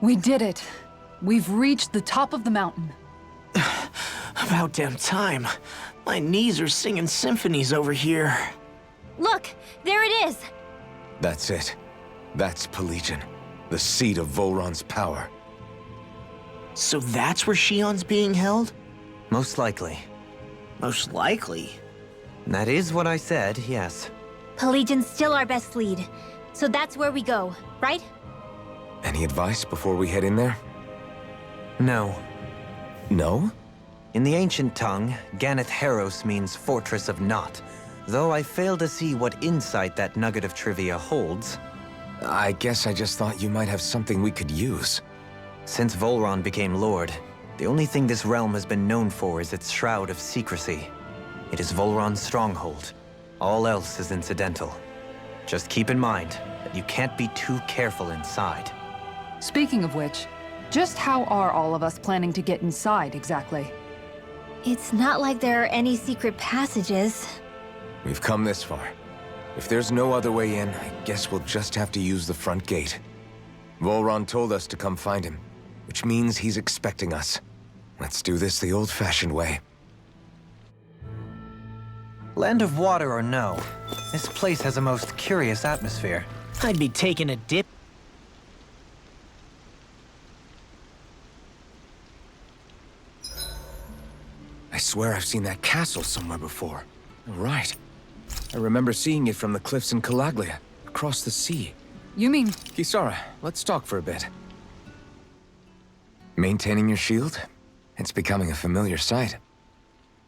We did it. We've reached the top of the mountain. About damn time. My knees are singing symphonies over here. Look, there it is. That's it. That's Pelegion, the seat of Volron's power. So that's where Shion's being held? Most likely. Most likely. That is what I said, yes. Pelagian's still our best lead. So that's where we go, right? Any advice before we head in there? No. No? In the ancient tongue, Ganeth Heros means Fortress of Naught, though I fail to see what insight that nugget of trivia holds. I guess I just thought you might have something we could use. Since Volron became Lord, the only thing this realm has been known for is its shroud of secrecy. It is Volron's stronghold. All else is incidental. Just keep in mind that you can't be too careful inside. Speaking of which, just how are all of us planning to get inside exactly? It's not like there are any secret passages. We've come this far. If there's no other way in, I guess we'll just have to use the front gate. Volron told us to come find him, which means he's expecting us. Let's do this the old-fashioned way. Land of water or no, this place has a most curious atmosphere. I'd be taking a dip. I swear I've seen that castle somewhere before. Right. I remember seeing it from the cliffs in Calaglia, across the sea. You mean... Kisara, let's talk for a bit. Maintaining your shield? It's becoming a familiar sight.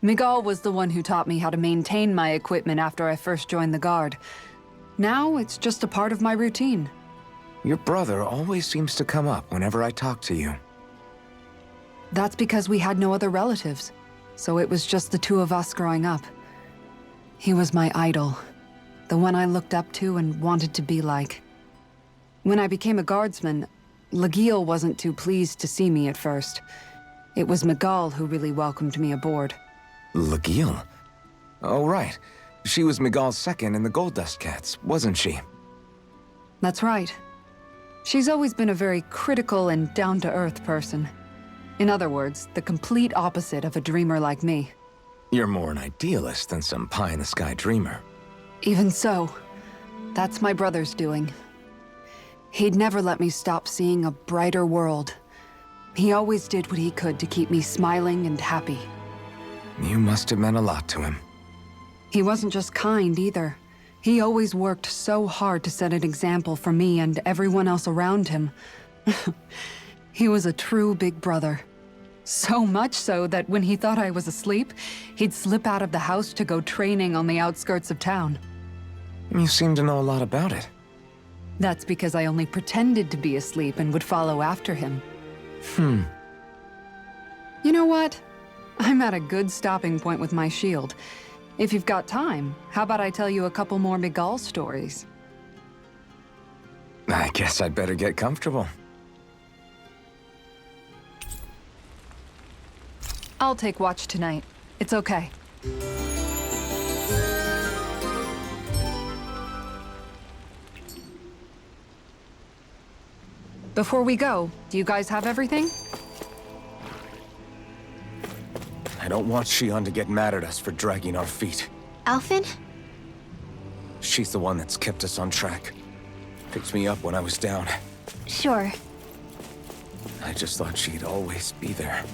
Miguel was the one who taught me how to maintain my equipment after I first joined the Guard. Now, it's just a part of my routine. Your brother always seems to come up whenever I talk to you. That's because we had no other relatives, so it was just the two of us growing up. He was my idol, the one I looked up to and wanted to be like. When I became a guardsman, Lagiel wasn't too pleased to see me at first. It was Miguel who really welcomed me aboard. Lagiel? Oh, right. She was Miguel's second in the Gold Dust Cats, wasn't she? That's right. She's always been a very critical and down-to-earth person. In other words, the complete opposite of a dreamer like me. You're more an idealist than some pie-in-the-sky dreamer. Even so, that's my brother's doing. He'd never let me stop seeing a brighter world. He always did what he could to keep me smiling and happy. You must have meant a lot to him. He wasn't just kind, either. He always worked so hard to set an example for me and everyone else around him. He was a true big brother. So much so that when he thought I was asleep, he'd slip out of the house to go training on the outskirts of town. You seem to know a lot about it. That's because I only pretended to be asleep and would follow after him. You know what? I'm at a good stopping point with my shield. If you've got time, how about I tell you a couple more Miguel stories? I guess I'd better get comfortable. I'll take watch tonight. It's okay. Before we go, do you guys have everything? I don't want Shion to get mad at us for dragging our feet. Альфен? She's the one that's kept us on track. Picked me up when I was down. Sure. I just thought she'd always be there.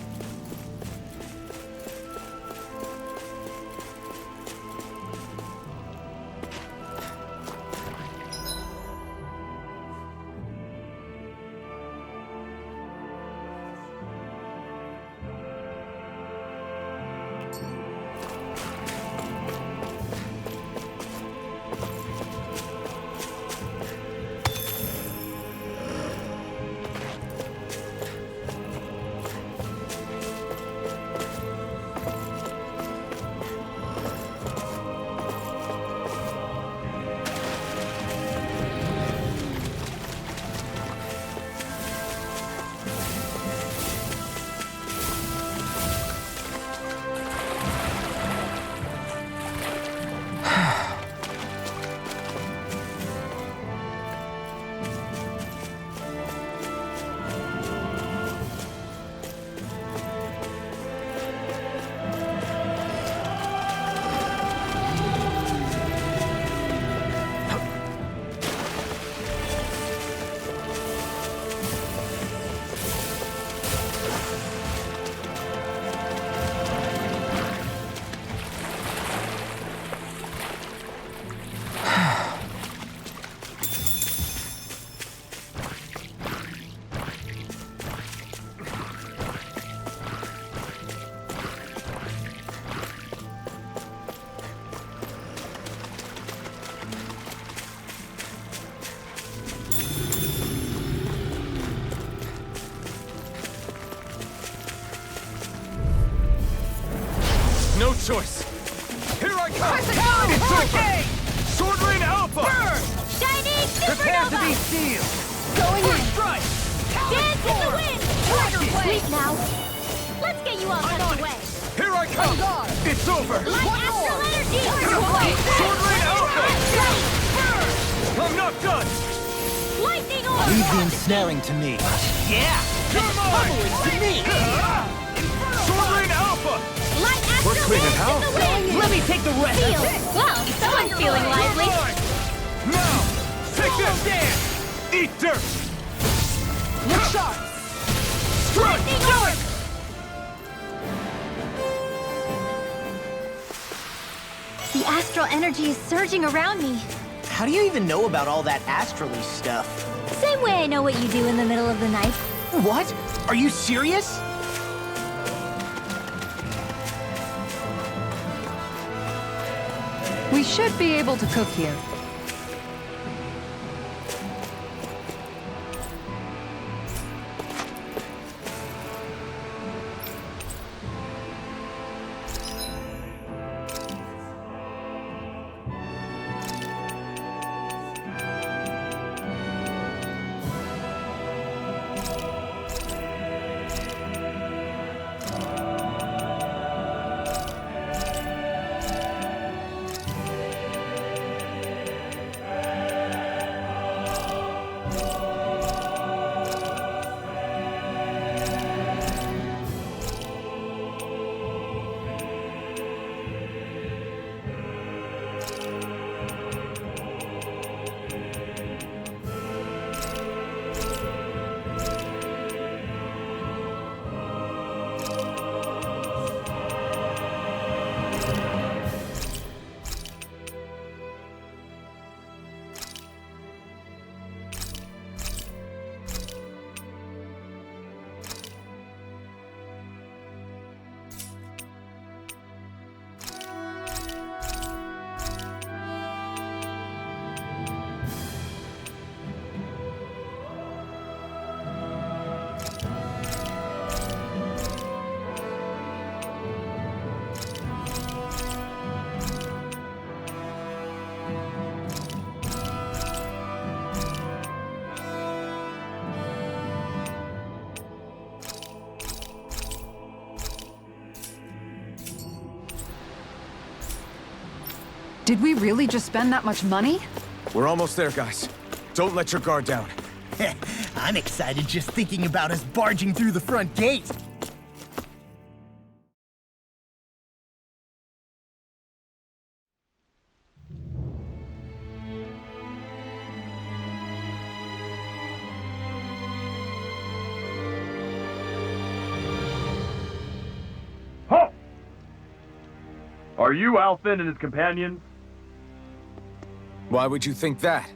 choice. Here I come! It's over! Sword Rain Alpha! Shining Prepare to be supernova! sealed! Going in! Strike! Dance in the wind! Sleep now! Let's get you all tucked away! Here I come! It's over! Light astral energy! Sword Rain Alpha! Strike! I'm not done! Lightning orb! Leave the ensnaring to me. Yeah! You're mine! To me! Sword Rain Alpha! Light We're astral cleaning dance in house. the wind! Let me take the rest! Feel! Well, someone's feeling lively! Now! Take this! Dance! Eat dirt! Look sharp! Lightning orb! The astral energy is surging around me. How do you even know about all that astrally stuff? Same way I know what you do in the middle of the night. What? Are you serious? We should be able to cook here. Did we really just spend that much money? We're almost there, guys. Don't let your guard down. I'm excited just thinking about us barging through the front gate. Halt! Are you Альфен and his companions? Why would you think that?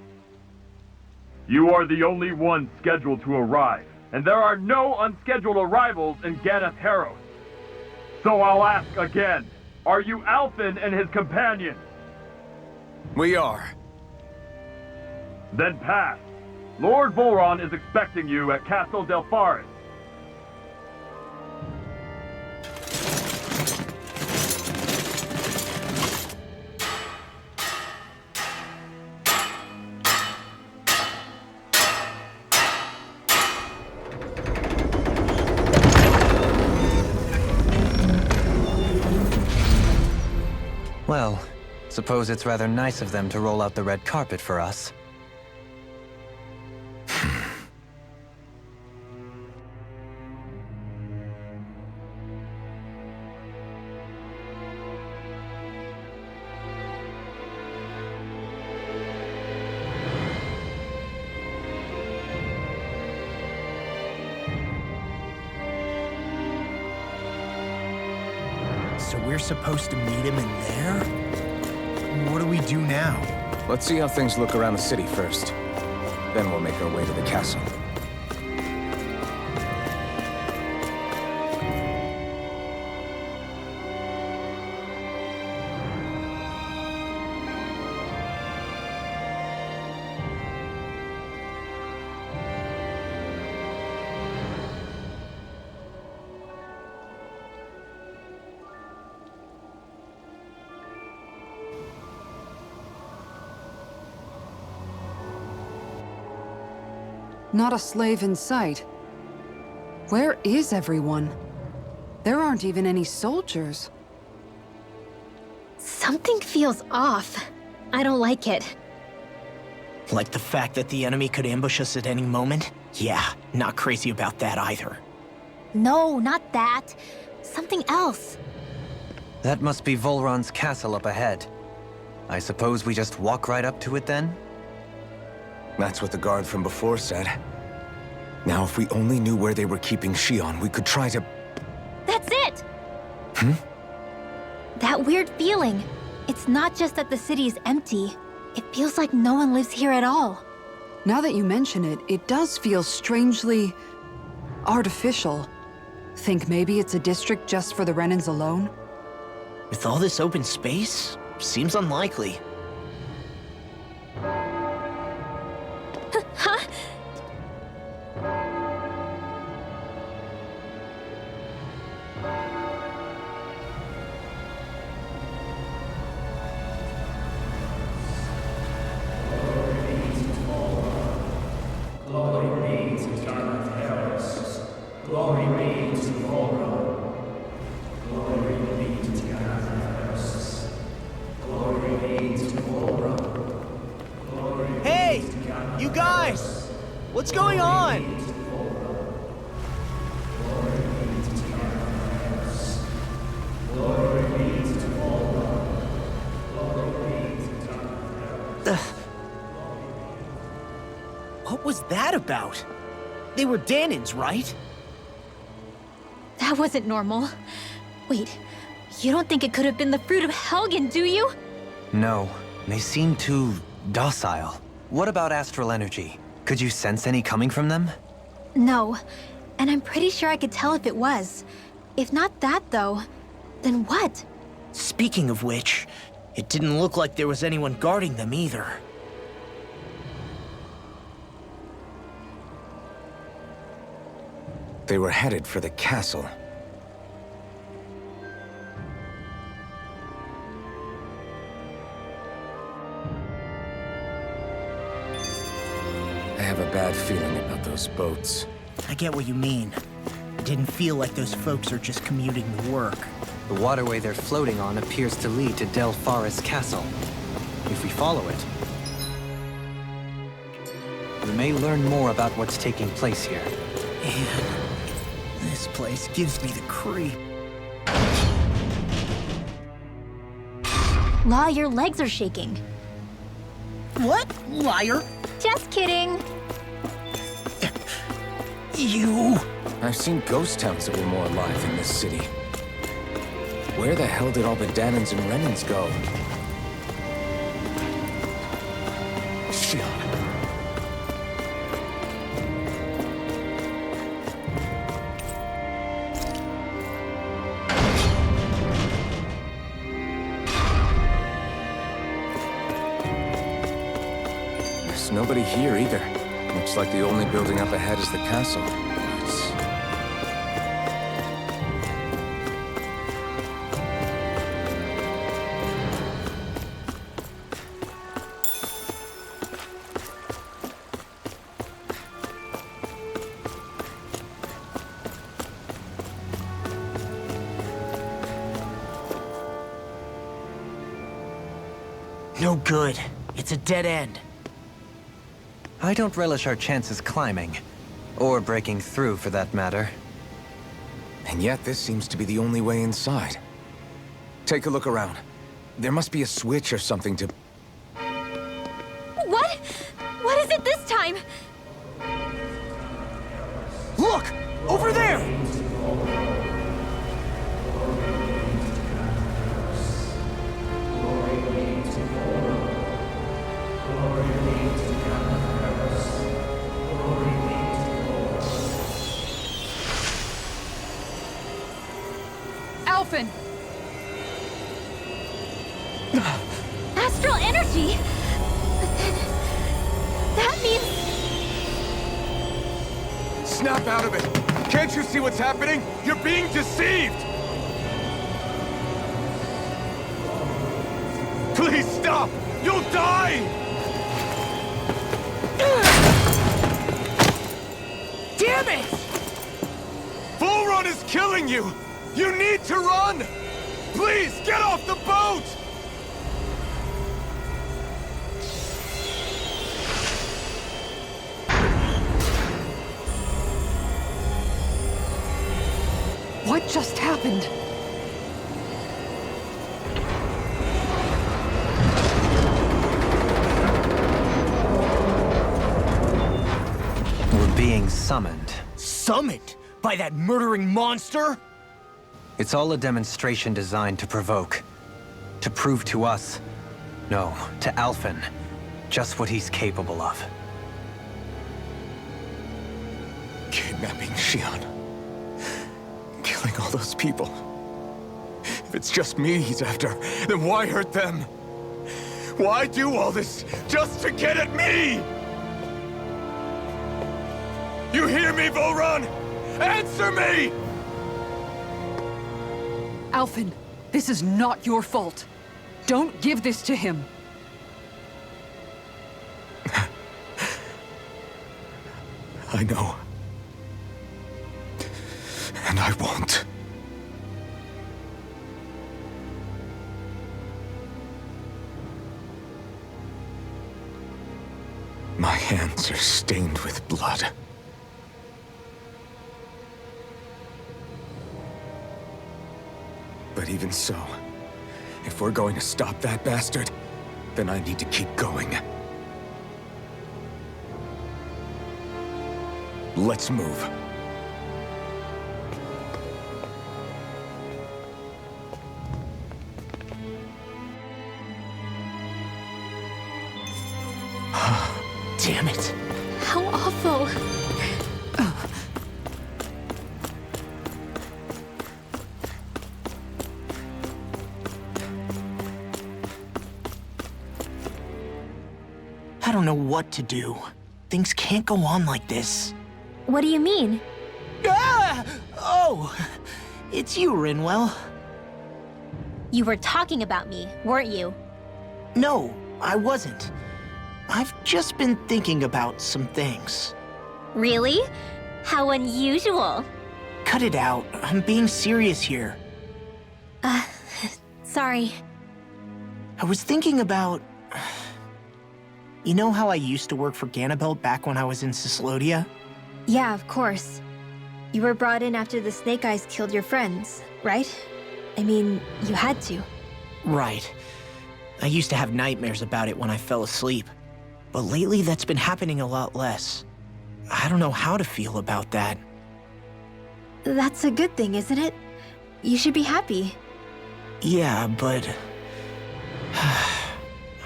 You are the only ones scheduled to arrive, and there are no unscheduled arrivals in Ganeth Haros. So I'll ask again, are you Альфен and his companions? We are. Then pass. Lord Volron is expecting you at Castle Delpharis. Well, suppose it's rather nice of them to roll out the red carpet for us. So we're supposed to meet him in there? What do we do now? Let's see how things look around the city first. Then we'll make our way to the castle. Not a slave in sight. Where is everyone? There aren't even any soldiers. Something feels off. I don't like it. Like the fact that the enemy could ambush us at any moment? Yeah, not crazy about that either. No, not that. Something else. That must be Volron's castle up ahead. I suppose we just walk right up to it then? That's what the guard from before said. Now, if we only knew where they were keeping Shion, we could try to... That's it! Hmm? That weird feeling. It's not just that the city is empty. It feels like no one lives here at all. Now that you mention it, it does feel strangely... artificial. Think maybe it's a district just for the Renans alone? With all this open space? Seems unlikely. Huh? Hey! You guys! What's going on? What was that about? They were Danans, right? That wasn't normal. Wait, you don't think it could have been the fruit of Helgen, do you? No, they seem too docile. What about astral energy? Could you sense any coming from them? No, and I'm pretty sure I could tell if it was. If not that, though, then what? Speaking of which, it didn't look like there was anyone guarding them either. They were headed for the castle. I have a bad feeling about those boats. I get what you mean. It didn't feel like those folks are just commuting to work. The waterway they're floating on appears to lead to Del Farra's castle. If we follow it, we may learn more about what's taking place here. Man, this place gives me the creep. Law, your legs are shaking. What? Liar! Just kidding. You... I've seen ghost towns that were more alive in this city. Where the hell did all the Danans and Renans go? Shit. There's nobody here either. Looks like the only building up ahead is the castle. No good. It's a dead end. I don't relish our chances climbing. Or breaking through, for that matter. And yet, this seems to be the only way inside. Take a look around. There must be a switch or something to... What? What is it this time? Look! Over there! Альфен! Astral energy? But then... that means... Snap out of it! Can't you see what's happening? You're being deceived! Please stop! You'll die! Volron is killing you! You need to run! Please, get off the boat! What just happened? We're being summoned. Summoned? By that murdering monster? It's all a demonstration designed to provoke. To prove to us, no, to Альфен, just what he's capable of. Kidnapping Xion. Killing all those people. If it's just me he's after, then why hurt them? Why do all this just to get at me? You hear me, Volron? Answer me! Альфен, this is not your fault. Don't give this to him. I know. And I won't. My hands are stained with blood. But even so, if we're going to stop that bastard, then I need to keep going. Let's move. Damn it. How awful. I don't know what to do. Things can't go on like this. What do you mean? Ah! Oh! It's you, Rinwell. You were talking about me, weren't you? No, I wasn't. I've just been thinking about some things. Really? How unusual. Cut it out. I'm being serious here. Sorry. I was thinking about... You know how I used to work for Ganabelt back when I was in Cislodia? Yeah, of course. You were brought in after the Snake Eyes killed your friends, right? I mean, you had to. Right. I used to have nightmares about it when I fell asleep. But lately that's been happening a lot less. I don't know how to feel about that. That's a good thing, isn't it? You should be happy. Yeah, but...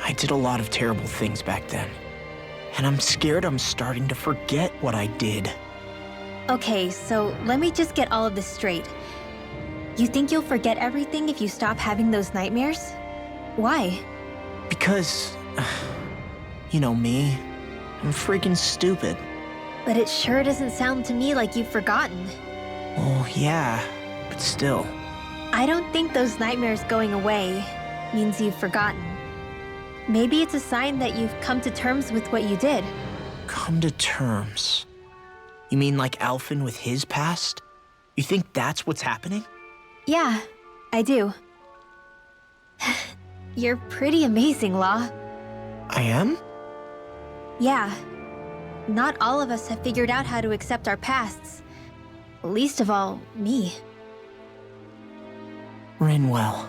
I did a lot of terrible things back then. And I'm scared I'm starting to forget what I did. Okay, so let me just get all of this straight. You think you'll forget everything if you stop having those nightmares? Why? Because... You know me. I'm freaking stupid. But it sure doesn't sound to me like you've forgotten. Well, yeah, but still. I don't think those nightmares going away means you've forgotten. Maybe it's a sign that you've come to terms with what you did. Come to terms? You mean like Альфен with his past? You think that's what's happening? Yeah, I do. You're pretty amazing, Law. I am? Yeah. Not all of us have figured out how to accept our pasts. Least of all, me. Rinwell.